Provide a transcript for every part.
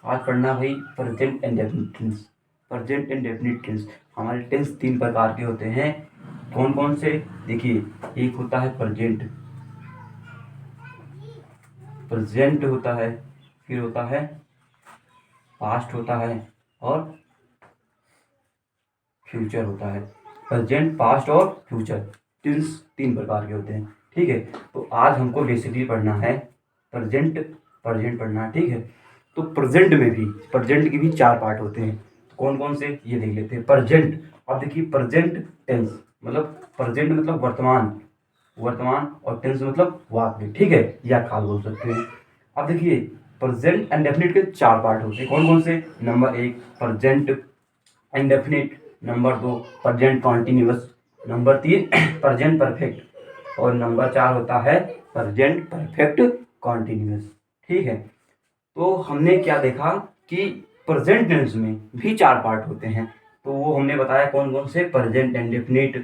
आज पढ़ना भाई present indefinite tense. Present indefinite tense, हमारे टेंस 3 प्रकार के होते हैं। कौन कौन से? देखिए, एक होता है प्रेजेंट, प्रेजेंट होता है, फिर होता है पास्ट होता है, और फ्यूचर होता है। प्रेजेंट, पास्ट और फ्यूचर टेंस 3 प्रकार के होते हैं। ठीक है, तो आज हमको बेसिकली पढ़ना है प्रेजेंट। प्रेजेंट पढ़ना है, ठीक है। तो प्रेजेंट में भी, प्रेजेंट के भी 4 पार्ट होते हैं। कौन कौन से ये देख लेते हैं। प्रेजेंट, अब देखिए प्रेजेंट टेंस मतलब प्रेजेंट मतलब वर्तमान, वर्तमान, और टेंस मतलब वाक्य, ठीक है, या काल बोल सकते हैं। अब देखिए प्रेजेंट इंडेफिनिट के 4 पार्ट होते हैं। कौन कौन से? Number 1 present indefinite, number 2 present continuous, number 3 present perfect, और नंबर 4 होता है प्रेजेंट परफेक्ट कॉन्टिन्यूअस। ठीक है, तो हमने क्या देखा कि प्रेजेंट टेंस में भी 4 पार्ट होते हैं। तो वो हमने बताया कौन कौन से। प्रेजेंट इंडेफिनिट,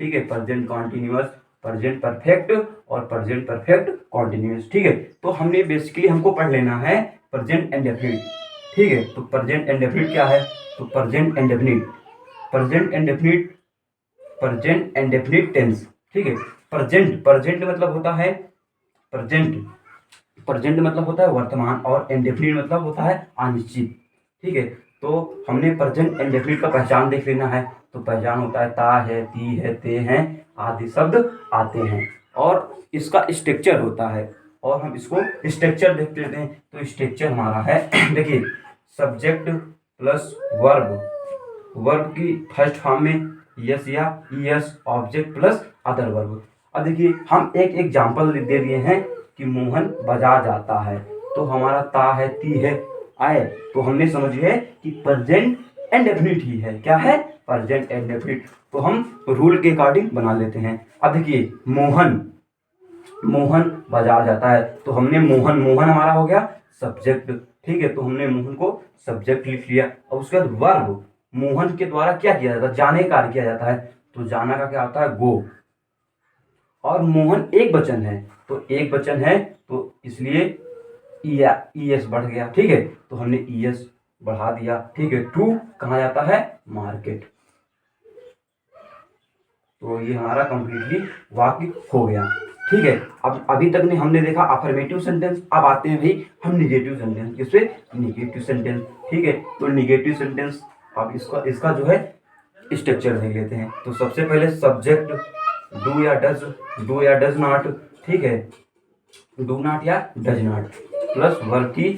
ठीक है, प्रेजेंट कॉन्टिन्यूअस, प्रेजेंट परफेक्ट और प्रेजेंट परफेक्ट कॉन्टिन्यूअस। ठीक है, तो हमने बेसिकली हमको पढ़ लेना है प्रेजेंट इंडेफिनिट। ठीक है, तो प्रेजेंट इंडेफिनिट क्या है? तो present indefinite, present indefinite, present indefinite tense. ठीक है, प्रेजेंट, प्रेजेंट मतलब होता है प्रेजेंट, प्रेजेंट मतलब होता है वर्तमान, और इंडेफिनिट मतलब होता है अनिश्चित। ठीक है, तो हमने प्रेजेंट इंडेफिनिट का पहचान देख लेना है। तो पहचान होता है ता है, ती है, ते हैं आदि शब्द आते हैं, और इसका स्ट्रक्चर होता है। और हम इसको स्ट्रक्चर देख लेते हैं। तो स्ट्रक्चर हमारा है देखिए, सब्जेक्ट प्लस वर्ब, वर्ब की फर्स्ट फॉर्म में यस या es, object plus other verb. अब देखिए हम एक एग्जाम्पल दे दिए हैं कि मोहन बाजार जाता है, तो हमारा ता है, ती है, आए, तो हमने समझिए कि प्रेजेंट इंडेफिनिट ही है। क्या है? Present indefinite. तो हम रूल के अकॉर्डिंग बना लेते हैं। अब देखिए मोहन, मोहन बाजार जाता है, तो हमने मोहन, मोहन हमारा हो गया सब्जेक्ट। ठीक है, तो हमने मोहन को सब्जेक्ट लिख लिया। और उसके बाद वर्ब, मोहन के द्वारा क्या किया जाता है? जाने का कार्य किया जाता है, तो जाना का क्या होता है? गो। और मोहन एक वचन है, तो एक वचन है, तो इसलिए ईएस बढ़ गया। ठीक है, तो हमने ईएस बढ़ा दिया। ठीक है, टू कहाँ जाता है? मार्केट। तो ये हमारा कंप्लीटली वाक्य हो गया। ठीक है, अब अभी तक ने हमने देखा अफर्मेटिव सेंटेंस। अब आते हैं भाई हम निगेटिव सेंटेंस। किस पे? Negative sentence. ठीक है, तो निगेटिव सेंटेंस, अब इसका इसका जो है स्ट्रक्चर देख लेते हैं। तो सबसे पहले सब्जेक्ट डू या डज, डू या डज नॉट, ठीक है, डू नॉट या डज नॉट, प्लस वर्ब की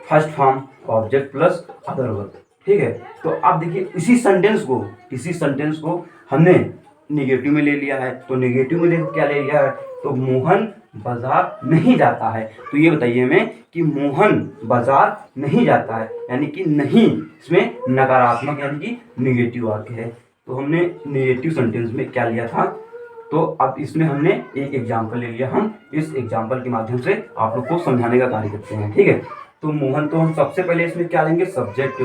first form object plus other verb. ठीक है, तो अब देखिए इसी सेंटेंस को हमने निगेटिव में ले लिया है। तो निगेटिव में क्या ले लिया है? तो मोहन बाजार नहीं जाता है। तो ये बताइए हमें कि मोहन बाजार नहीं जाता है, यानी कि नहीं, इसमें नकारात्मक यानी कि निगेटिव वाक्य है। तो हमने निगेटिव सेंटेंस में क्या लिया था? तो अब इसमें हमने एक एग्जाम्पल ले लिया। हम इस एग्जाम्पल के माध्यम से आप लोग को समझाने का कार्य करते हैं। ठीक है, तो मोहन, तो हम सबसे पहले इसमें क्या लेंगे? सब्जेक्ट।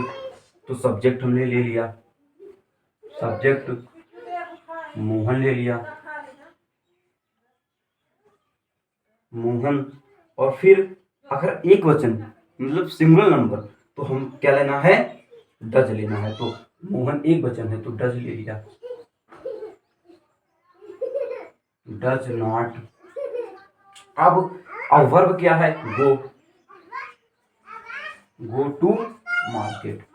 तो सब्जेक्ट हमने ले लिया, सब्जेक्ट मोहन ले लिया, मोहन। और फिर अगर एक वचन मतलब सिंगल नंबर, तो हम क्या लेना है? डज लेना है। तो मोहन एक वचन है, तो डज ले लिया, डज नॉट। अब वर्ब क्या है? गो, गो टू मार्केट।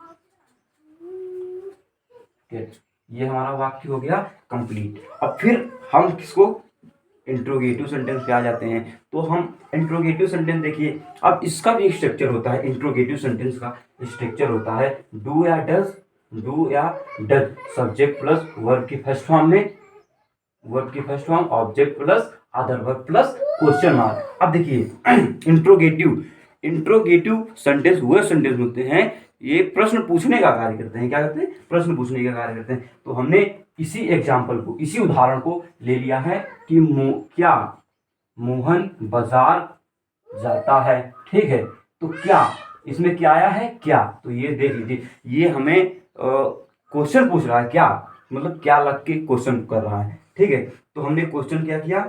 ये हमारा वाक्य हो गया कंप्लीट। अब फिर हम किसको? इंट्रोगेटिव सेंटेंस पे आ जाते हैं। तो हम इंट्रोगेटिव सेंटेंस देखिए, अब इसका भी स्ट्रक्चर होता है। इंट्रोगेटिव सेंटेंस का स्ट्रक्चर होता है डू या डज, डू या डज, सब्जेक्ट प्लस वर्ब की फर्स्ट फॉर्म में, वर्ब की first form object plus other verb plus question mark. अब देखिए इंट्रोगेटिव, इंट्रोगेटिव सेंटेंस वह सेंटेंस होते हैं, ये प्रश्न पूछने का कार्य करते हैं। क्या करते हैं? प्रश्न पूछने का कार्य करते हैं। तो हमने इसी एग्जाम्पल को, इसी उदाहरण को ले लिया है कि क्या मोहन बाजार जाता है। ठीक है, तो क्या, इसमें क्या आया है? क्या। तो ये देख लीजिए, ये हमें क्वेश्चन पूछ रहा है। क्या मतलब क्या लग के क्वेश्चन कर रहा है। ठीक है, तो हमने क्वेश्चन क्या किया?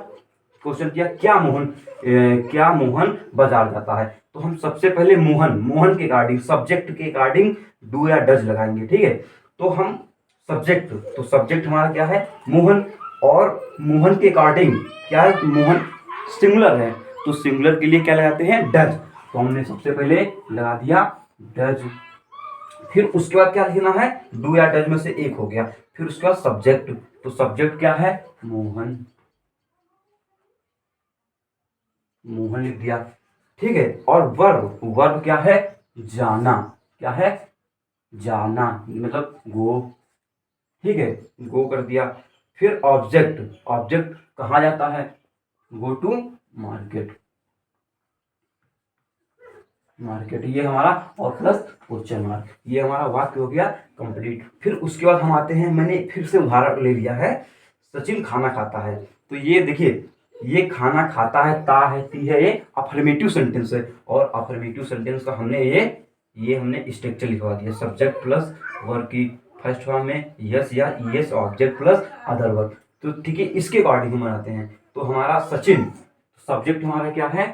क्वेश्चन किया क्या मोहन बाजार जाता है। तो हम सबसे पहले मोहन के अकॉर्डिंग, सब्जेक्ट के अकॉर्डिंग डू या डज लगाएंगे, ठीक है। तो हम सब्जेक्ट हमारा क्या है, मोहन, और मोहन के अकॉर्डिंग क्या है, मोहन सिंगुलर है, तो सिंगुलर के लिए क्या लगाते हैं, डज। तो हमने सबसे पहले लगा दिया डज। फिर उसके बाद क्या लिखना है, डू या डज में से एक हो गया। फिर उसके बाद सब्जेक्ट, तो सब्जेक्ट क्या है, मोहन लिख दिया, ठीक है। और वर्ब क्या है, जाना, क्या है, जाना, मतलब गो, ठीक है, गो कर दिया। फिर ऑब्जेक्ट कहाँ जाता है, गो टू मार्केट, ये हमारा, और प्लस क्वेश्चन मार्क, ये हमारा वाक्य हो गया कंप्लीट। फिर उसके बाद हम आते हैं, मैंने फिर से उदाहरण ले लिया है, सचिन खाना खाता है। तो ये देखिए, ये खाना खाता है, ता है, ती है, ये अफर्मेटिव सेंटेंस है, और अफर्मेटिव सेंटेंस का हमने ये हमने स्ट्रक्चर लिखवा दिया, सब्जेक्ट प्लस वर्ब की फर्स्ट फॉर्म में यस या es, object plus other verb. तो ठीक है, इसके अकॉर्डिंग हम बनाते हैं। तो हमारा सचिन, सब्जेक्ट हमारा क्या है,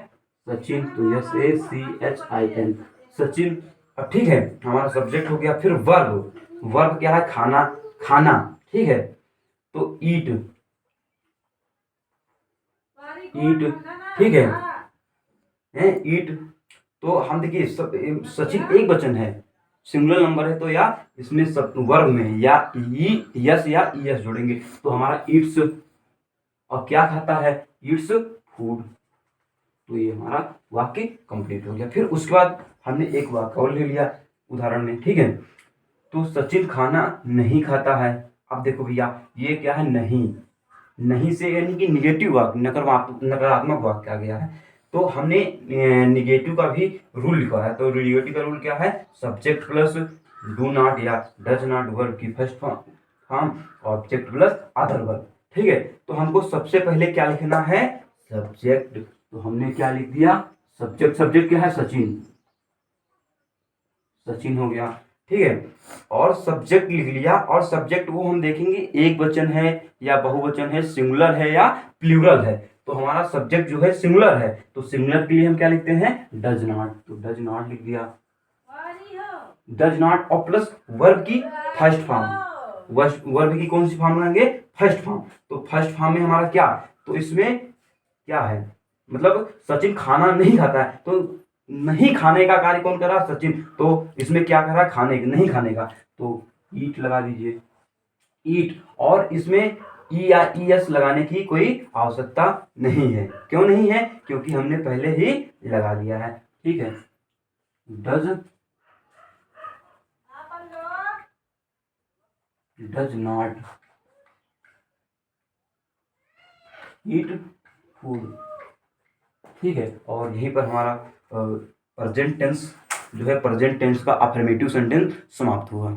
सचिन, तो SACHIN, सचिन। अब ठीक है, हमारा सब्जेक्ट हो गया। फिर वर्ब क्या है, खाना, ठीक है। तो ईट, ठीक है, ईट। तो हम देखिए, सचिन एक वचन है, सिंगुलर नंबर है, तो या इसमें सब वर्ब में या यस या ईएस जोड़ेंगे, तो हमारा ईट्स, और क्या खाता है, ईट्स फूड। तो ये हमारा वाक्य कंप्लीट हो गया। फिर उसके बाद हमने एक वाक्य और ले लिया उदाहरण में, ठीक है। तो सचिन खाना नहीं खाता है। अब देखो भैया, ये क्या है, नहीं से यानी कि निगेटिव वाक्य, नकारात्मक वाक्य आ गया है। तो हमने निगेटिव का भी रूल लिखा है। तो निगेटिव का रूल क्या है, सब्जेक्ट प्लस डू नॉट या डज नॉट वर्ब की first form, object plus other verb, ठीक है। तो हमको सबसे पहले क्या लिखना है, सब्जेक्ट। तो हमने क्या लिख दिया, सब्जेक्ट क्या है, सचिन हो गया, ठीक है। और सब्जेक्ट लिख लिया, और सब्जेक्ट वो हम देखेंगे एक वचन है या बहुवचन है, सिंगुलर है या प्लूरल है। तो हमारा सब्जेक्ट जो है सिंगुलर है, तो सिंगुलर के लिए हम क्या लिखते हैं, डज नॉट। तो डज नॉट लिख दिया, डज नॉट, और प्लस वर्ब की फर्स्ट फॉर्म, वर्ब की कौन सी फॉर्म बनाएंगे, फर्स्ट फॉर्म। तो फर्स्ट फॉर्म में हमारा क्या, तो इसमें क्या है, मतलब सचिन खाना नहीं खाता है, तो नहीं खाने का कार्य कौन कर रहा, सचिन। तो इसमें क्या कर रहा है, खाने नहीं खाने का, तो ईट लगा दीजिए, ईट। और इसमें ई या ईएस लगाने की कोई आवश्यकता नहीं है। क्यों नहीं है, क्योंकि हमने पहले ही लगा दिया है, ठीक है। डज नॉट ईट फूड, ठीक है। और यहीं पर हमारा प्रेजेंट टेंस जो है, प्रेजेंट टेंस का अफर्मेटिव सेंटेंस समाप्त हुआ।